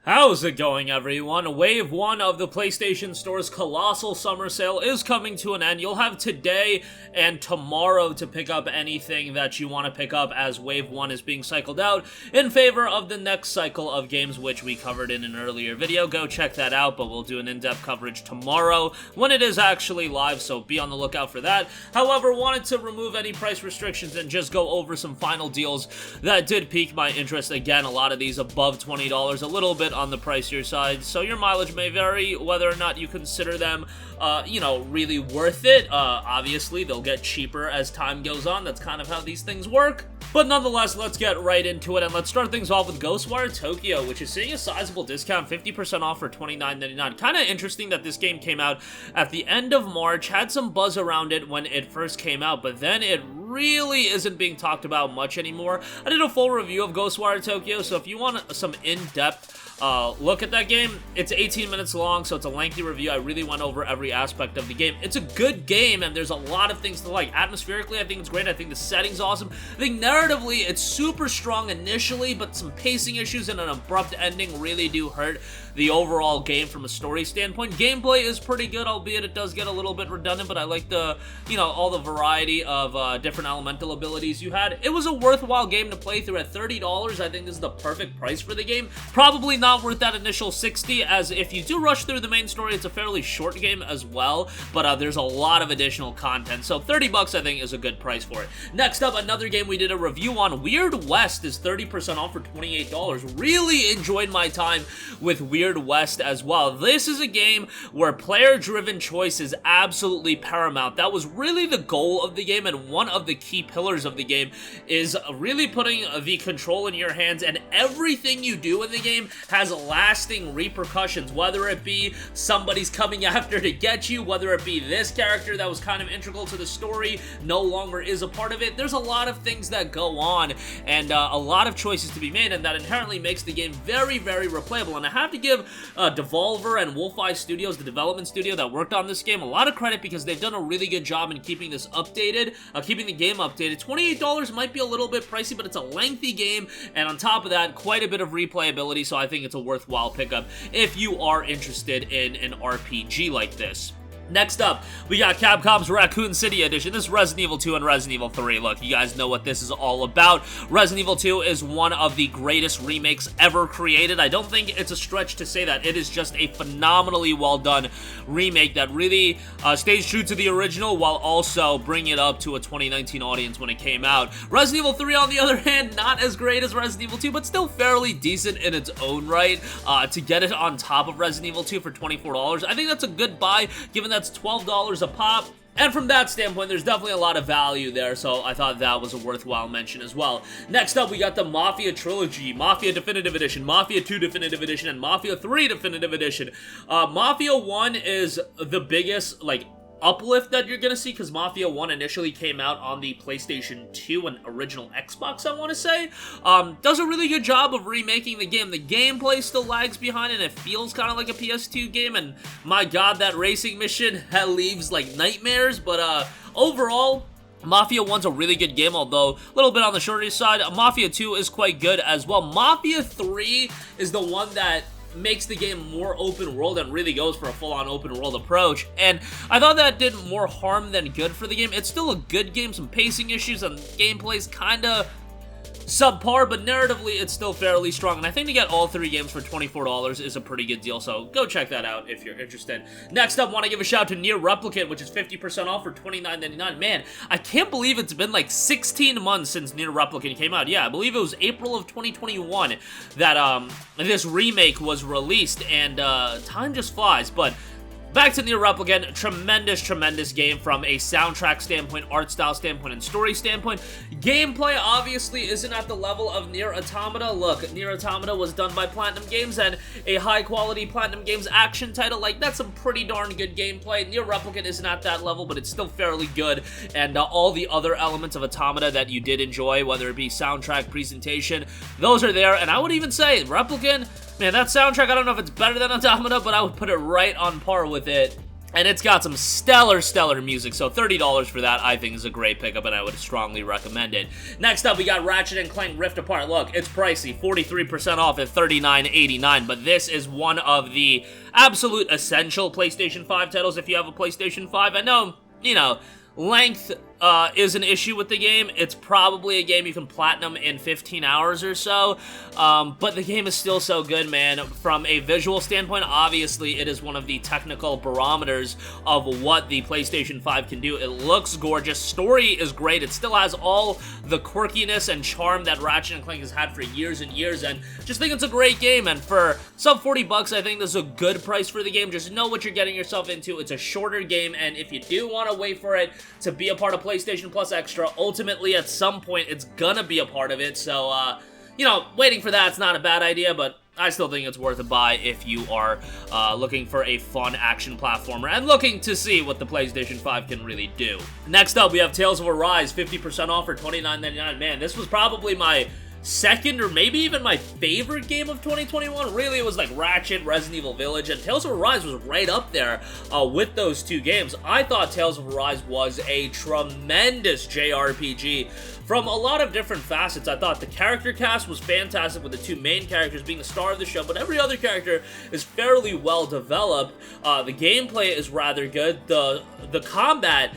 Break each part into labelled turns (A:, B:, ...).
A: How's it going, everyone? Wave 1 of the PlayStation Store's colossal summer sale is coming to an end. You'll have today and tomorrow to pick up anything that you want to pick up, as Wave 1 is being cycled out in favor of the next cycle of games, which we covered in an earlier video. Go check that out, but we'll do an in-depth coverage tomorrow when it is actually live, so be on the lookout for that. However, wanted to remove any price restrictions and just go over some final deals that did pique my interest. Again, a lot of these above $20, a little bit on the pricier side, so your mileage may vary whether or not you consider them, really worth it. Obviously, they'll get cheaper as time goes on. That's kind of how these things work. But nonetheless, let's get right into it, and let's start things off with Ghostwire Tokyo, which is seeing a sizable discount, 50% off for $29.99. Kind of interesting that this game came out at the end of March, had some buzz around it when it first came out, but then it really isn't being talked about much anymore. I did a full review of Ghostwire Tokyo, so if you want some in-depth look at that game, it's 18 minutes long, so it's a lengthy review. I really went over every aspect of the game. It's a good game, and there's a lot of things to like. Atmospherically, I think it's great. I think the setting's awesome. I think narratively, it's super strong initially, but some pacing issues and an abrupt ending really do hurt the overall game from a story standpoint. Gameplay is pretty good, albeit it does get a little bit redundant, but I like the, all the variety of different elemental abilities you had. It was a worthwhile game to play through at $30. I think this is the perfect price for the game. Probably not worth that initial $60, as if you do rush through the main story, it's a fairly short game as well, but there's a lot of additional content, so $30 I think is a good price for it. Next up, another game we did a review on, Weird West, is 30% off for $28. Really enjoyed my time with Weird West as well. This is a game where player-driven choice is absolutely paramount. That was really the goal of the game, and one of the key pillars of the game is really putting the control in your hands, and everything you do in the game has lasting repercussions, whether it be somebody's coming after to get you, whether it be this character that was kind of integral to the story no longer is a part of it. There's a lot of things that go on, and a lot of choices to be made, and that inherently makes the game very, very replayable. And I have to give Devolver and Wolfeye Studios, the development studio that worked on this game, a lot of credit, because they've done a really good job in keeping this updated, keeping the game updated. $28 might be a little bit pricey, but it's a lengthy game, and on top of that, quite a bit of replayability, so I think it's a worthwhile pickup if you are interested in an RPG like this. Next up, we got Capcom's Raccoon City Edition. This is Resident Evil 2 and Resident Evil 3. Look, you guys know what this is all about. Resident Evil 2 is one of the greatest remakes ever created. I don't think it's a stretch to say that. It is just a phenomenally well done remake that really stays true to the original while also bringing it up to a 2019 audience when it came out. Resident Evil 3, on the other hand, not as great as Resident Evil 2, but still fairly decent in its own right. To get it on top of Resident Evil 2 for $24, I think that's a good buy, given that's $12 a pop. And from that standpoint, there's definitely a lot of value there, so I thought that was a worthwhile mention as well. Next up, we got the Mafia Trilogy, Mafia Definitive Edition, Mafia 2 Definitive Edition, and Mafia 3 Definitive Edition. Mafia 1 is the biggest, uplift that you're gonna see, because Mafia 1 initially came out on the PlayStation 2 and original Xbox, I want to say. Does a really good job of remaking the game. The gameplay still lags behind, and it feels kind of like a PS2 game, and my god, that racing mission leaves like nightmares, but overall, Mafia 1's a really good game, although a little bit on the shorter side. Mafia 2 is quite good as well. Mafia 3 is the one that makes the game more open world and really goes for a full-on open world approach, and I thought that did more harm than good for the game. It's still a good game, some pacing issues, and gameplay's kinda subpar, but narratively it's still fairly strong, and I think to get all three games for $24 is a pretty good deal, so go check that out if you're interested. Next up, want to give a shout out to NieR Replicant, which is 50% off for $29.99. Man, I can't believe it's been like 16 months since NieR Replicant came out. Yeah, I believe it was April of 2021 that this remake was released, and time just flies, but back to NieR Replicant, tremendous game from a soundtrack standpoint, art style standpoint, and story standpoint. Gameplay obviously isn't at the level of NieR Automata. Look, NieR Automata was done by Platinum Games, and a high-quality Platinum Games action title, that's some pretty darn good gameplay. NieR Replicant isn't at that level, but it's still fairly good, and all the other elements of Automata that you did enjoy, whether it be soundtrack, presentation, those are there, and I would even say Replicant, man, that soundtrack, I don't know if it's better than Automata, but I would put it right on par with it. And it's got some stellar music, so $30 for that I think is a great pickup, and I would strongly recommend it. Next up, we got Ratchet and Clank Rift Apart. Look, it's pricey, 43% off at $39.89, but this is one of the absolute essential PlayStation 5 titles if you have a PlayStation 5. I know, you know, length is an issue with the game. It's probably a game you can platinum in 15 hours or so, but the game is still so good, man. From a visual standpoint, obviously, it is one of the technical barometers of what the PlayStation 5 can do. It looks gorgeous. Story is great. It still has all the quirkiness and charm that Ratchet and Clank has had for years and years, and just think it's a great game, and for sub 40 bucks, I think this is a good price for the game. Just know what you're getting yourself into. It's a shorter game, and if you do want to wait for it to be a part of PlayStation Plus Extra, ultimately at some point it's gonna be a part of it, so you know, waiting for that's not a bad idea, but I still think it's worth a buy if you are looking for a fun action platformer and looking to see what the PlayStation 5 can really do. Next up, we have Tales of Arise, 50% off for $29.99. Man, this was probably my second or maybe even my favorite game of 2021. Really, it was like Ratchet, Resident Evil Village, and Tales of Arise was right up there with those two games. I thought Tales of Arise was a tremendous JRPG from a lot of different facets. I thought the character cast was fantastic, with the two main characters being the star of the show, but every other character is fairly well developed. The gameplay is rather good. The combat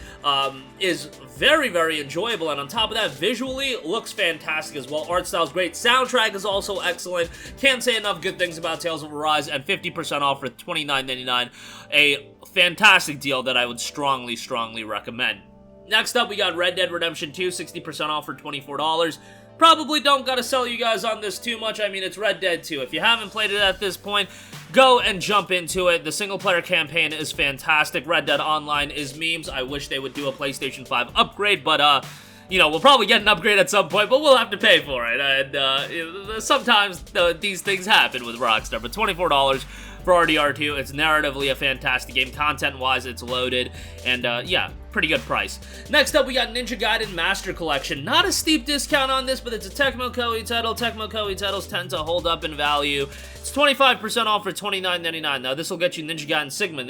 A: is very enjoyable, and on top of that, visually looks fantastic as well. Art style's great. Soundtrack is also excellent. Can't say enough good things about Tales of Arise, and 50% off for $29.99. A fantastic deal that I would strongly recommend. Next up, we got Red Dead Redemption 2, 60% off for $24. Probably don't gotta sell you guys on this too much. I mean, it's Red Dead 2. If you haven't played it at this point, go and jump into it. The single-player campaign is fantastic. Red Dead Online is memes. I wish they would do a PlayStation 5 upgrade, but, you know, we'll probably get an upgrade at some point, but we'll have to pay for it. And sometimes these things happen with Rockstar, but $24 for RDR2. It's narratively a fantastic game. Content-wise, it's loaded, and yeah, pretty good price. Next up, we got Ninja Gaiden Master Collection. Not a steep discount on this, but it's a Tecmo Koei title. Tecmo Koei titles tend to hold up in value. It's 25% off for $29.99. Now, this will get you Ninja Gaiden Sigma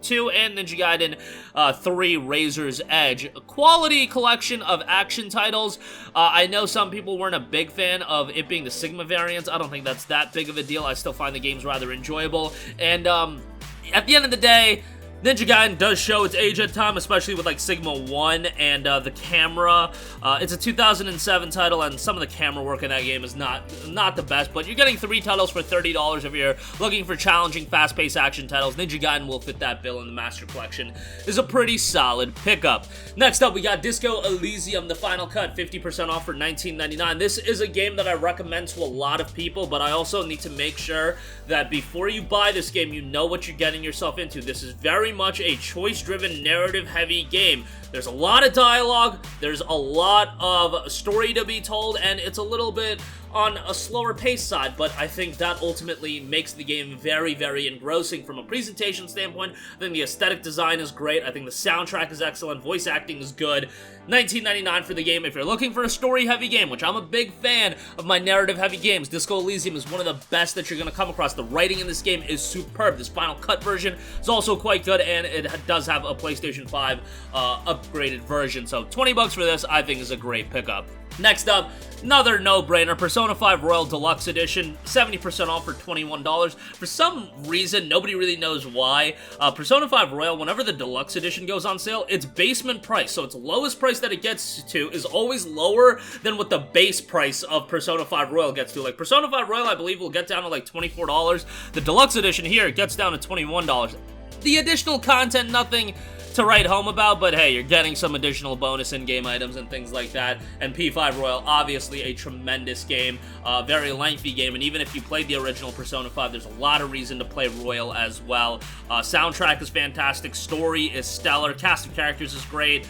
A: 2, and Ninja Gaiden 3 Razor's Edge. A quality collection of action titles. I know some people weren't a big fan of it being the Sigma variants. I don't think that's that big of a deal. I still find the games rather enjoyable. And at the end of the day, Ninja Gaiden does show its age at time, especially with like Sigma 1 and the camera. It's a 2007 title, and some of the camera work in that game is not the best, but you're getting 3 titles for $30 if you're looking for challenging, fast-paced action titles. Ninja Gaiden will fit that bill, and the Master Collection is a pretty solid pickup. Next up, we got Disco Elysium, the final cut, 50% off for $19.99. This is a game that I recommend to a lot of people, but I also need to make sure that before you buy this game, you know what you're getting yourself into. This is very much a choice-driven, narrative-heavy game. There's a lot of dialogue, there's a lot of story to be told, and it's a little bit on a slower pace side, but I think that ultimately makes the game very engrossing from a presentation standpoint. I think the aesthetic design is great. I think the soundtrack is excellent. Voice acting is good. $19.99 for the game. If you're looking for a story-heavy game, which I'm a big fan of my narrative-heavy games, Disco Elysium is one of the best that you're going to come across. The writing in this game is superb. This Final Cut version is also quite good, and it does have a PlayStation 5 upgraded version. So 20 bucks for this, I think, is a great pickup. Next up, another no-brainer, Persona 5 Royal Deluxe Edition, 70% off for $21. For some reason, nobody really knows why, Persona 5 Royal, whenever the Deluxe Edition goes on sale, its basement price, so its lowest price that it gets to, is always lower than what the base price of Persona 5 Royal gets to. Like, Persona 5 Royal, I believe, will get down to like $24. The Deluxe Edition here gets down to $21. The additional content, nothing to write home about, but hey, you're getting some additional bonus in-game items and things like that. And P5 Royal, obviously a tremendous game, very lengthy game, and even if you played the original Persona 5, there's a lot of reason to play Royal as well. Soundtrack is fantastic, story is stellar, cast of characters is great,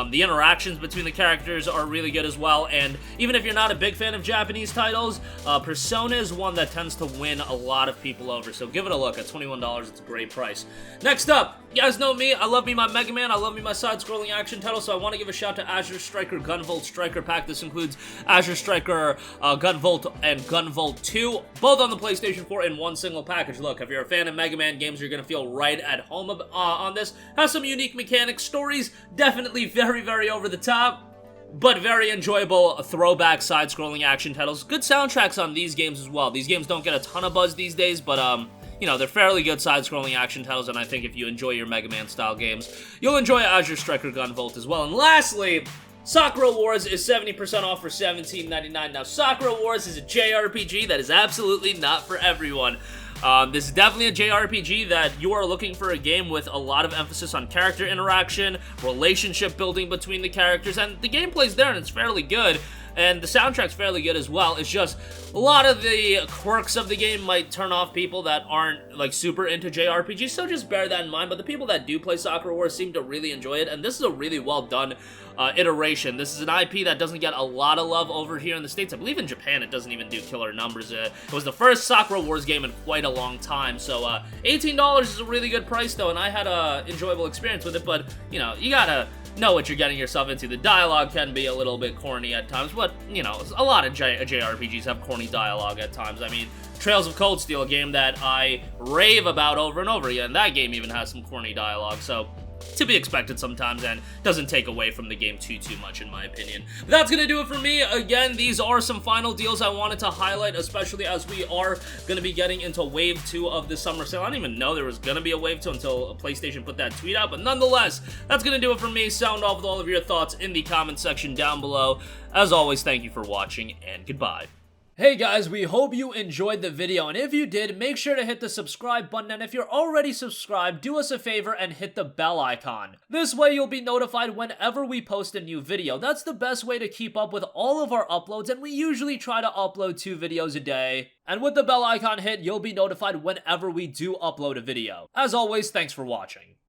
A: the interactions between the characters are really good as well, and even if you're not a big fan of Japanese titles, Persona is one that tends to win a lot of people over, so give it a look. At $21, it's a great price. Next up, you guys know me, I love me my Mega Man, I love me my side-scrolling action title, so I want to give a shout to Azure Striker Gunvolt Striker Pack. This includes Azure Striker, Gunvolt, and Gunvolt 2, both on the PlayStation 4 in one single package. Look, if you're a fan of Mega Man games, you're going to feel right at home on this. Has some unique mechanics, stories, definitely very, very over the top, but very enjoyable throwback side-scrolling action titles. Good soundtracks on these games as well. These games don't get a ton of buzz these days, but, you know, they're fairly good side-scrolling action titles, and I think if you enjoy your Mega Man-style games, you'll enjoy Azure Striker Gunvolt as well. And lastly, Sakura Wars is 70% off for $17.99. Now, Sakura Wars is a JRPG that is absolutely not for everyone. This is definitely a JRPG that you are looking for a game with a lot of emphasis on character interaction, relationship building between the characters, and the gameplay's there and it's fairly good. And the soundtrack's fairly good as well. It's just a lot of the quirks of the game might turn off people that aren't, like, super into JRPGs, so just bear that in mind. But the people that do play Sakura Wars seem to really enjoy it, and this is a really well-done iteration. This is an IP that doesn't get a lot of love over here in the States. I believe in Japan it doesn't even do killer numbers. It was the first Sakura Wars game in quite a long time, so $18 is a really good price, though, and I had an enjoyable experience with it, but, you know, you gotta know what you're getting yourself into. The dialogue can be a little bit corny at times, but, you know, a lot of JRPGs have corny dialogue at times. I mean, Trails of Cold Steel, a game that I rave about over and over again, that game even has some corny dialogue, so to be expected sometimes, and doesn't take away from the game too much, in my opinion. But that's gonna do it for me. Again, these are some final deals I wanted to highlight, especially as we are gonna be getting into Wave 2 of the summer sale. I didn't even know there was gonna be a Wave 2 until PlayStation put that tweet out, but nonetheless, that's gonna do it for me. Sound off with all of your thoughts in the comment section down below. As always, thank you for watching, and goodbye. Hey guys, we hope you enjoyed the video, and if you did, make sure to hit the subscribe button, and if you're already subscribed, do us a favor and hit the bell icon. This way you'll be notified whenever we post a new video. That's the best way to keep up with all of our uploads, and we usually try to upload 2 videos a day. And with the bell icon hit, you'll be notified whenever we do upload a video. As always, thanks for watching.